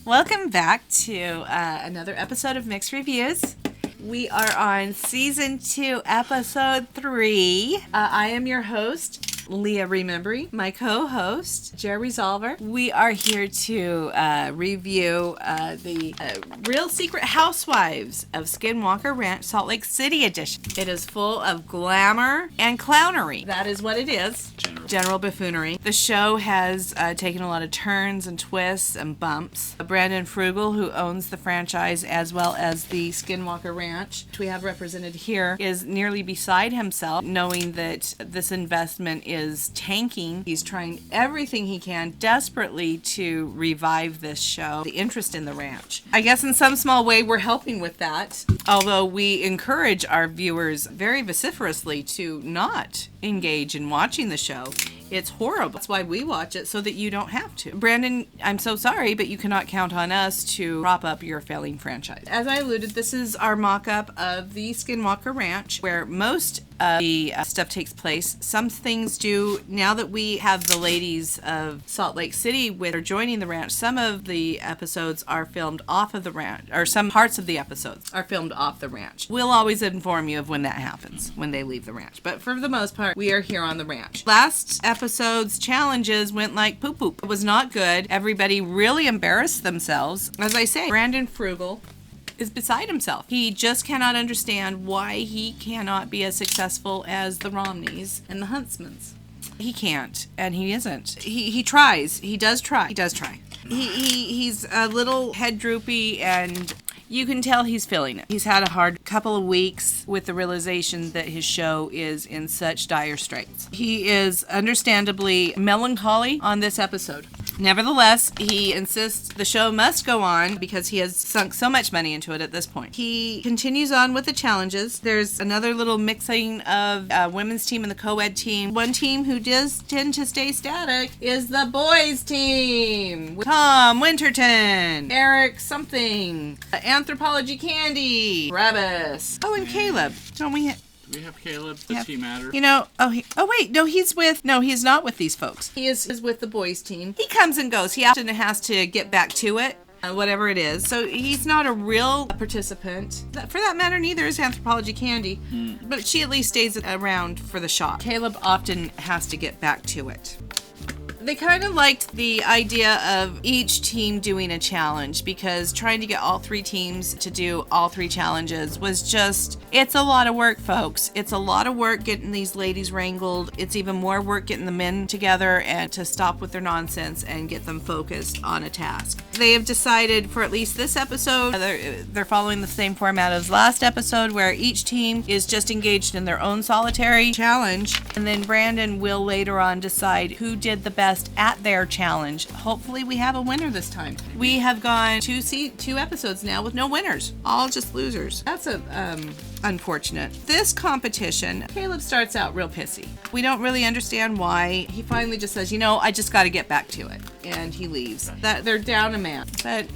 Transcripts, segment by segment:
Welcome back to another episode of Mixed Reviews. We are on Season 2, Episode 3. I am your host, Leah Remembering, my co-host, Jerry Resolver. We are here to review the Real Housewives of Skinwalker Ranch, Salt Lake City edition. It is full of glamour and clownery. That is what it is. General buffoonery. The show has taken a lot of turns and twists and bumps. Brandon Frugal, who owns the franchise as well as the Skinwalker Ranch, which we have represented here, is nearly beside himself, knowing that this investment is tanking. He's trying everything he can desperately to revive this show, the interest in the ranch. I guess in some small way we're helping with that, although we encourage our viewers very vociferously to not engage in watching the show. It's horrible. That's why we watch it, so that you don't have to. Brandon, I'm so sorry, but you cannot count on us to prop up your failing franchise. As I alluded, this is our mock-up of the Skinwalker Ranch, where most of the stuff takes place. Some things do, now that we have the ladies of Salt Lake City with her joining the ranch, some of the episodes are filmed off of the ranch, or some parts of the episodes are filmed off the ranch. We'll always inform you of when that happens, when they leave the ranch. But for the most part, we are here on the ranch. Last episode's challenges went like poop poop. It was not good. Everybody really embarrassed themselves. As I say, Brandon Frugal is beside himself. He just cannot understand why he cannot be as successful as the Romneys and the Huntsmans. He can't, and he isn't. He tries. He does try. He's a little head droopy, and you can tell he's feeling it. He's had a hard couple of weeks with the realization that his show is in such dire straits. He is understandably melancholy on this episode. Nevertheless, he insists the show must go on because he has sunk so much money into it at this point. He continues on with the challenges. There's another little mixing of women's team and the co-ed team. One team who does tend to stay static is the boys team. Tom Winterton, Eric something, Anthropology Candy, Travis. Oh, and Caleb. Don't we We have Caleb. Does he matter? You know, he's not with these folks. He is with the boys team. He comes and goes. He often has to get back to it, whatever it is. So he's not a real participant. For that matter, neither is Anthropology Candy. But she at least stays around for the shop. Caleb often has to get back to it. They kind of liked the idea of each team doing a challenge, because trying to get all three teams to do all three challenges was it's a lot of work, folks. It's a lot of work getting these ladies wrangled. It's even more work getting the men together and to stop with their nonsense and get them focused on a task. They have decided for at least this episode, they're following the same format as last episode, where each team is just engaged in their own solitary challenge, and then Brandon will later on decide who did the best at their challenge. Hopefully we have a winner this time. We have gone two episodes now with no winners, all just losers. That's unfortunate. This competition, Caleb starts out real pissy. We don't really understand why. He finally just says, I just got to get back to it, and he leaves. That they're down a man. But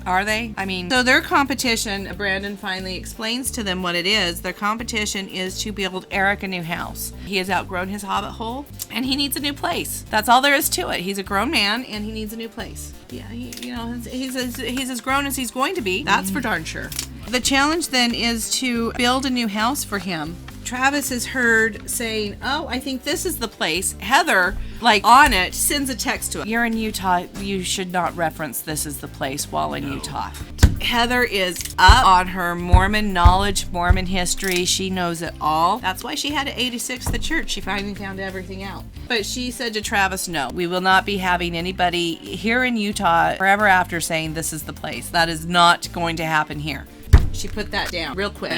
are they? So their competition, Brandon finally explains to them what it is. Their competition is to build Eric a new house. He has outgrown his hobbit hole, and he needs a new place. That's all there is to it. He's a grown man, and he needs a new place. Yeah, he's as grown as he's going to be. That's for darn sure. The challenge then is to build a new house for him. Travis is heard saying, "Oh, I think this is the place." Heather, on it, sends a text to him. "You're in Utah. You should not reference this as the place while in Utah." Heather is up on her Mormon knowledge, Mormon history. She knows it all. That's why she had to 86 the church. She finally found everything out. But she said to Travis, "No, we will not be having anybody here in Utah forever after saying this is the place. That is not going to happen here." She put that down real quick.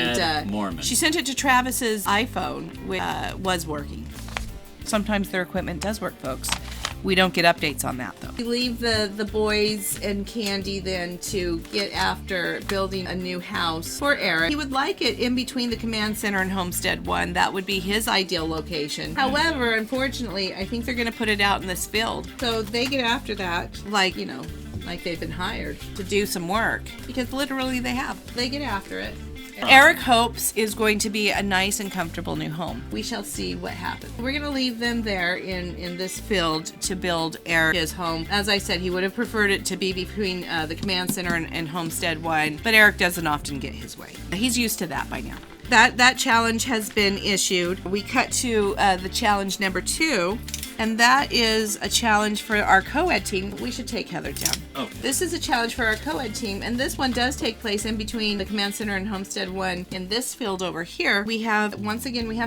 Mormon. She sent it to Travis's iPhone, which was working. Sometimes their equipment does work, folks. We don't get updates on that, though. We leave the boys and Candy then to get after building a new house for Eric. He would like it in between the command center and Homestead 1. That would be his ideal location. However, unfortunately, I think they're going to put it out in this field. So they get after that, like they've been hired to do some work, because literally they have. They get after it. Eric hopes is going to be a nice and comfortable new home. We shall see what happens. We're going to leave them there in this field to build Eric his home. As I said, he would have preferred it to be between the command center and Homestead 1, but Eric doesn't often get his way. He's used to that by now. That challenge has been issued. We cut to the challenge number 2, and that is a challenge for our co-ed team. We should take Heather down. Oh. This is a challenge for our co-ed team, and this one does take place in between the Command Center and Homestead 1 in this field over here. We have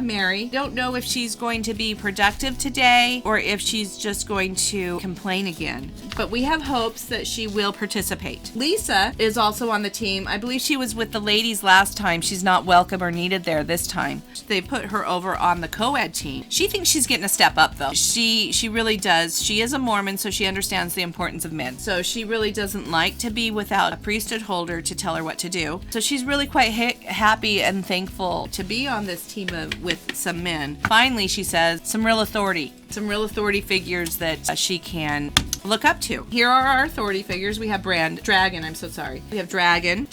Mary. Don't know if she's going to be productive today or if she's just going to complain again. But we have hopes that she will participate. Lisa is also on the team. I believe she was with the ladies last time. She's not welcome or needed there this time. They put her over on the co-ed team. She thinks she's getting a step up, though. She really does. She is a Mormon, so she understands the importance of men. So she really doesn't like to be without a priesthood holder to tell her what to do. So she's really quite happy and thankful to be on this team with some men. Finally, she says, some real authority figures that she can look up to. Here are our authority figures. We have Dragon. We have Dragon.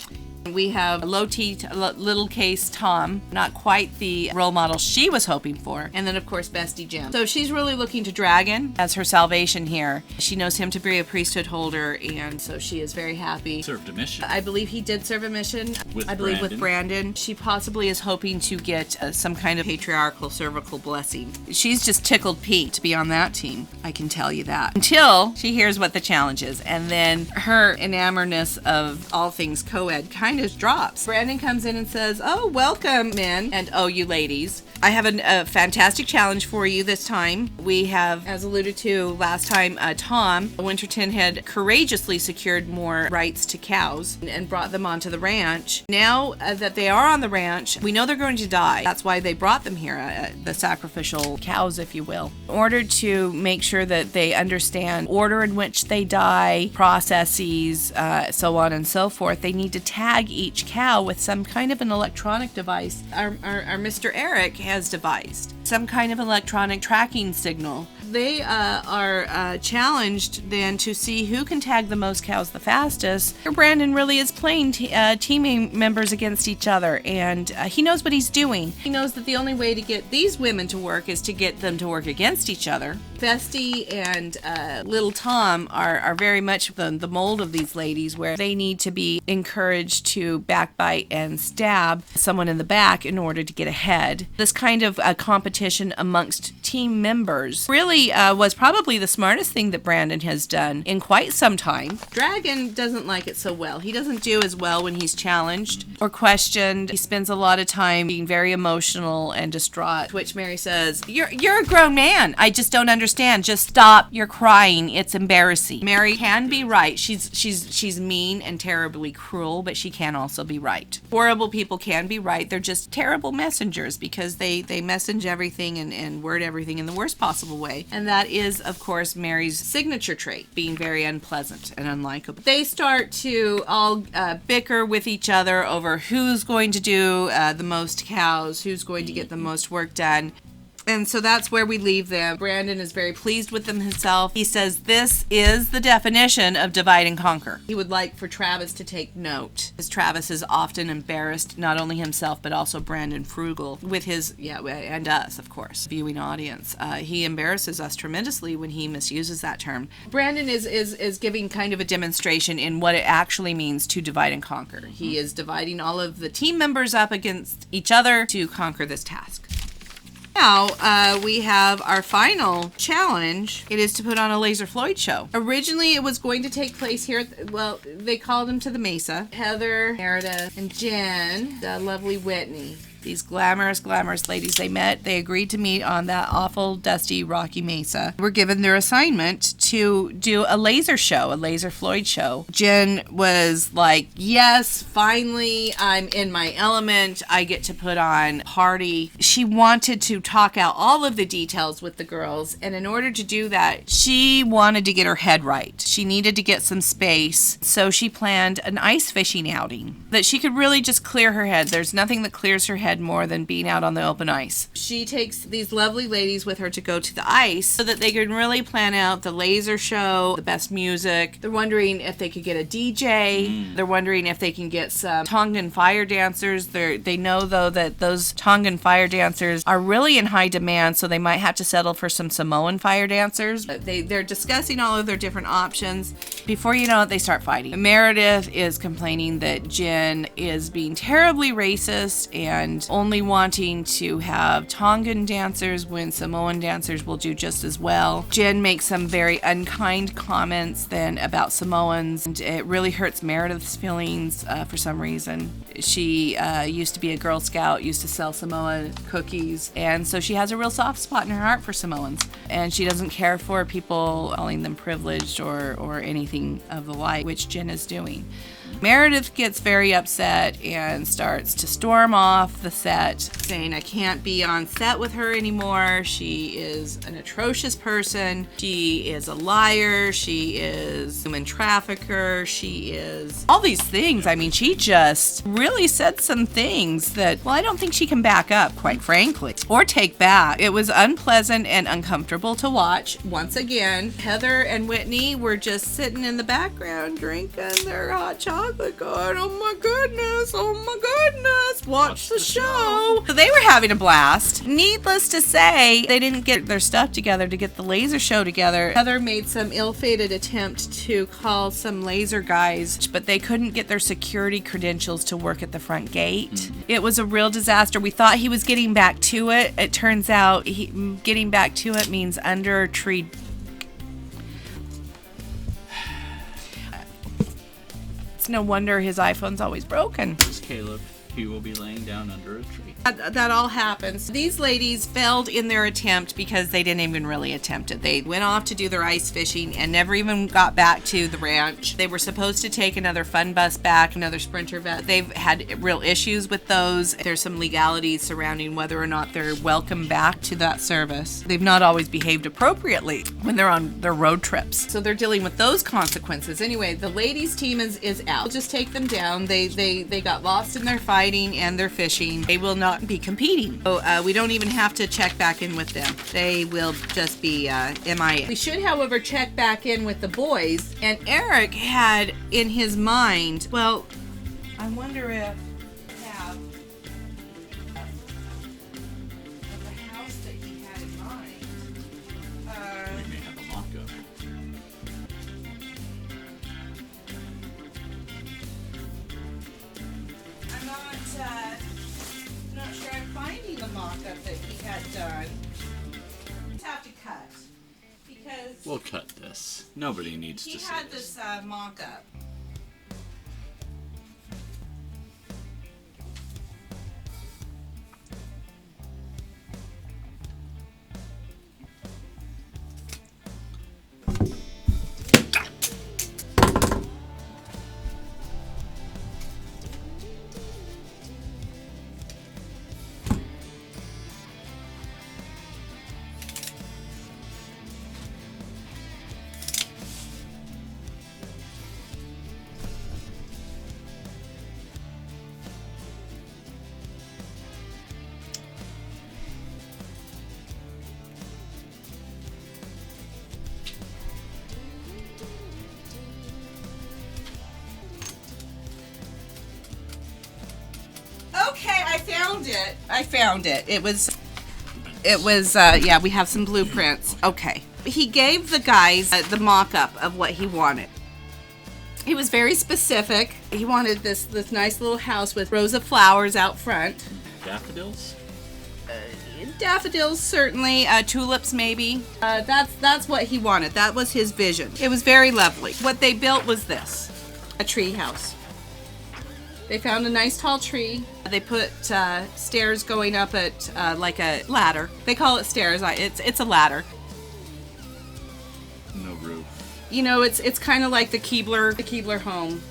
We have little case Tom, not quite the role model she was hoping for. And then, of course, Bestie Jim. So she's really looking to Dragon as her salvation here. She knows him to be a priesthood holder, and so she is very happy. Served a mission. I believe he did serve a mission. With Brandon. She possibly is hoping to get some kind of patriarchal cervical blessing. She's just tickled pink to be on that team. I can tell you that. Until she hears what the challenge is. And then her enamoredness of all things co-ed kind of drops. Brandon comes in and says, oh, welcome, men, and oh, you ladies. I have a fantastic challenge for you this time. We have, as alluded to last time, Tom Winterton had courageously secured more rights to cows and brought them onto the ranch. Now that they are on the ranch, we know they're going to die. That's why they brought them here, the sacrificial cows, if you will, in order to make sure that they understand order in which they die, processes, so on and so forth. They need to tag each cow with some kind of an electronic device. Our Mr. Eric has devised some kind of electronic tracking signal. They are challenged then to see who can tag the most cows the fastest. Brandon really is playing team members against each other, and he knows what he's doing. He knows that the only way to get these women to work is to get them to work against each other. Bestie and little Tom are very much the mold of these ladies, where they need to be encouraged to backbite and stab someone in the back in order to get ahead. This kind of competition amongst team members really was probably the smartest thing that Brandon has done in quite some time. Dragon doesn't like it so well. He doesn't do as well when he's challenged or questioned. He spends a lot of time being very emotional and distraught, to which Mary says, You're a grown man. I just don't understand. Just stop. You're crying. It's embarrassing. Mary can be right. She's mean and terribly cruel, but she can also be right. Horrible people can be right. They're just terrible messengers because they message everything and word everything in the worst possible way. And that is, of course, Mary's signature trait, being very unpleasant and unlikable. They start to all bicker with each other over who's going to do the most cows, who's going to get the most work done. And so that's where we leave them. Brandon is very pleased with them himself. He says this is the definition of divide and conquer. He would like for Travis to take note, because Travis is often embarrassed, not only himself, but also Brandon Frugal with his, and us, of course, viewing audience. He embarrasses us tremendously when he misuses that term. Brandon is giving kind of a demonstration in what it actually means to divide and conquer. He is dividing all of the team members up against each other to conquer this task. Now, we have our final challenge. It is to put on a Laser Floyd show. Originally, it was going to take place here they called him to the Mesa. Heather, Meredith, and Jen, the lovely Whitney. These glamorous ladies, they agreed to meet on that awful, dusty, rocky Mesa. Were given their assignment to do a laser show, a Laser Floyd show. Jen was like, yes, finally, I'm in my element. I get to put on a party. She wanted to talk out all of the details with the girls, and in order to do that, she wanted to get her head right. She needed to get some space, so she planned an ice fishing outing that she could really just clear her head. There's nothing that clears her head head more than being out on the open ice. She takes these lovely ladies with her to go to the ice so that they can really plan out the laser show, the best music. They're wondering if they could get a DJ. They're wondering if they can get some Tongan fire dancers. They know, though, that those Tongan fire dancers are really in high demand, so they might have to settle for some Samoan fire dancers. They're discussing all of their different options. Before you know it, they start fighting. Meredith is complaining that Jen is being terribly racist and only wanting to have Tongan dancers when Samoan dancers will do just as well. Jen makes some very unkind comments then about Samoans, and it really hurts Meredith's feelings for some reason. She used to be a Girl Scout, used to sell Samoan cookies, and so she has a real soft spot in her heart for Samoans, and she doesn't care for people calling them privileged or anything of the like, which Jen is doing. Meredith gets very upset and starts to storm off the set, saying, I can't be on set with her anymore. She is an atrocious person. She is a liar. She is a human trafficker. She is all these things. I mean, she just really said some things that, well, I don't think she can back up, quite frankly, or take back. It was unpleasant and uncomfortable to watch. Once again, Heather and Whitney were just sitting in the background drinking their hot chocolate. God, oh my goodness, watch the show. So they were having a blast. Needless to say, they didn't get their stuff together to get the laser show together. Heather made some ill-fated attempt to call some laser guys, but they couldn't get their security credentials to work at the front gate. It was a real disaster. We thought he was getting back to it. It turns out getting back to it means under a tree. It's no wonder his iPhone's always broken. Caleb, he will be laying down under a tree. That all happens. These ladies failed in their attempt because they didn't even really attempt it. They went off to do their ice fishing and never even got back to the ranch. They were supposed to take another fun bus back, another Sprinter bus. They've had real issues with those. There's some legalities surrounding whether or not they're welcome back to that service. They've not always behaved appropriately when they're on their road trips. So they're dealing with those consequences. Anyway, the ladies team is out. We'll just take them down. They got lost in their fighting and their fishing. They will not be competing. So we don't even have to check back in with them. They will just be MIA. We should, however, check back in with the boys. And Eric had in his mind, well, I wonder if we have the house that he had in mind. We may have a mock-up. I'm not sure I'm finding the mock-up that he had done. Just have to cut because We'll cut this. Nobody needs he to see had this. this mock-up. Okay, I found it. It was, yeah, we have some blueprints. Okay. He gave the guys the mock-up of what he wanted. He was very specific. He wanted this nice little house with rows of flowers out front. Daffodils? Daffodils, certainly. Tulips, maybe. That's what he wanted. That was his vision. It was very lovely. What they built was this, a tree house. They found a nice tall tree. They put stairs going up it like a ladder. They call it stairs. It's a ladder. No roof. You know, it's kind of like the Keebler home.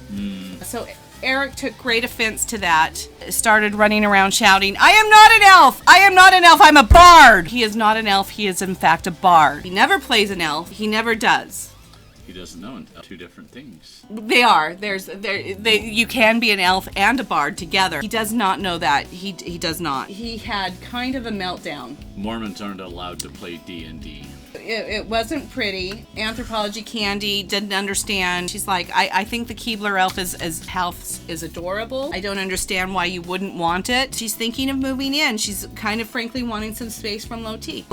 So Eric took great offense to that. Started running around shouting, "I am not an elf! I am not an elf! I'm a bard!" He is not an elf. He is in fact a bard. He never plays an elf. He never does. He doesn't know two different things. They are. You can be an elf and a bard together. He does not know that. He does not. He had kind of a meltdown. Mormons aren't allowed to play D&D. It wasn't pretty. Anthropology Candy didn't understand. She's like, I think the Keebler elf is adorable. I don't understand why you wouldn't want it. She's thinking of moving in. She's kind of frankly wanting some space from Low T.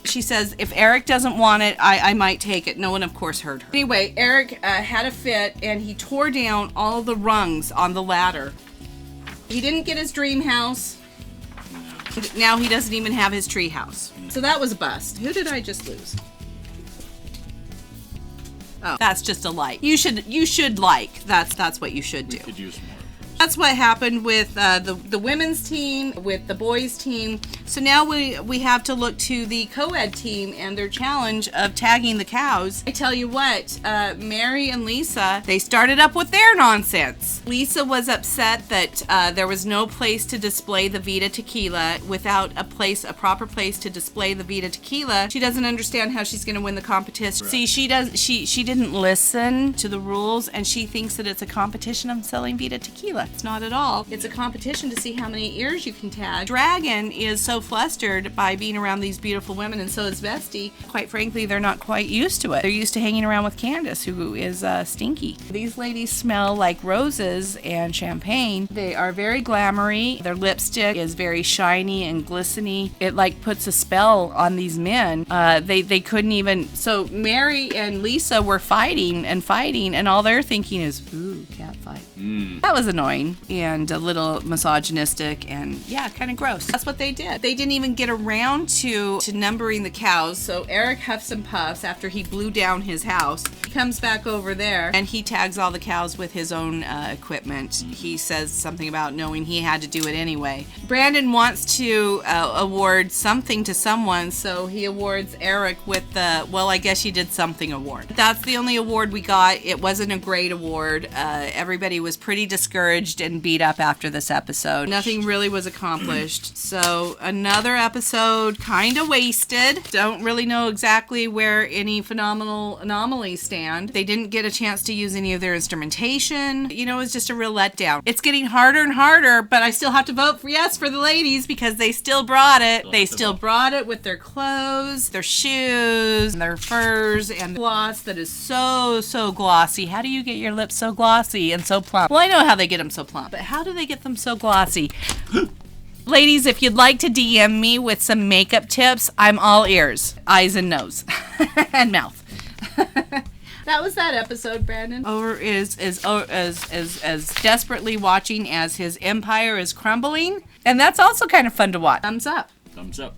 She says, if Eric doesn't want it, I might take it. No one, of course, heard her. Anyway, Eric had a fit and he tore down all the rungs on the ladder. He didn't get his dream house. Now he doesn't even have his treehouse. So that was a bust. Who did I just lose? Oh, that's just a like. You should like. That's what you should do. We could use more. That's what happened with the women's team, with the boys' team. So now we have to look to the co-ed team and their challenge of tagging the cows. I tell you what, Mary and Lisa, they started up with their nonsense. Lisa was upset that there was no place to display the Vita tequila. Without a proper place to display the Vita tequila, she doesn't understand how she's going to win the competition. Right. See, she didn't listen to the rules, and she thinks that it's a competition of selling Vita tequila. It's not at all. It's a competition to see how many ears you can tag. Dragon is so flustered by being around these beautiful women, and so is Vesti. Quite frankly, they're not quite used to it. They're used to hanging around with Candace, who is stinky. These ladies smell like roses and champagne. They are very glamoury. Their lipstick is very shiny and glistening. It like puts a spell on these men. They couldn't even. So Mary and Lisa were fighting, and all they're thinking is, ooh, cat fight. That was annoying and a little misogynistic and yeah, kind of gross. That's what they did. They didn't even get around to numbering the cows. So Eric huffs and puffs after he blew down his house. He comes back over there and he tags all the cows with his own equipment. He says something about knowing he had to do it anyway. Brandon wants to award something to someone, so he awards Eric with the, well, I guess you did something award. That's the only award we got. It wasn't a great award. Everybody was pretty discouraged and beat up after this episode. Nothing really was accomplished. So another episode kind of wasted. Don't really know exactly where any phenomenal anomalies stand. They didn't get a chance to use any of their instrumentation. You know, it was just a real letdown. It's getting harder and harder, but I still have to vote for yes for the ladies because they still brought it. They still brought it with their clothes, their shoes, and their furs, and the gloss that is so glossy. How do you get your lips so glossy and so plump? Well, I know how they get them so plump, but how do they get them so glossy? Ladies, if you'd like to DM me with some makeup tips, I'm all ears, eyes and nose, and mouth. That was that episode, Brandon. Over is as desperately watching as his empire is crumbling, and that's also kind of fun to watch. Thumbs up. Thumbs up.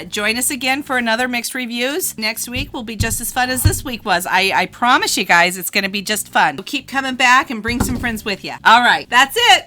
Join us again for another Mixed Reviews. Next week will be just as fun as this week was. I promise you guys it's going to be just fun. So keep coming back and bring some friends with you. All right, that's it.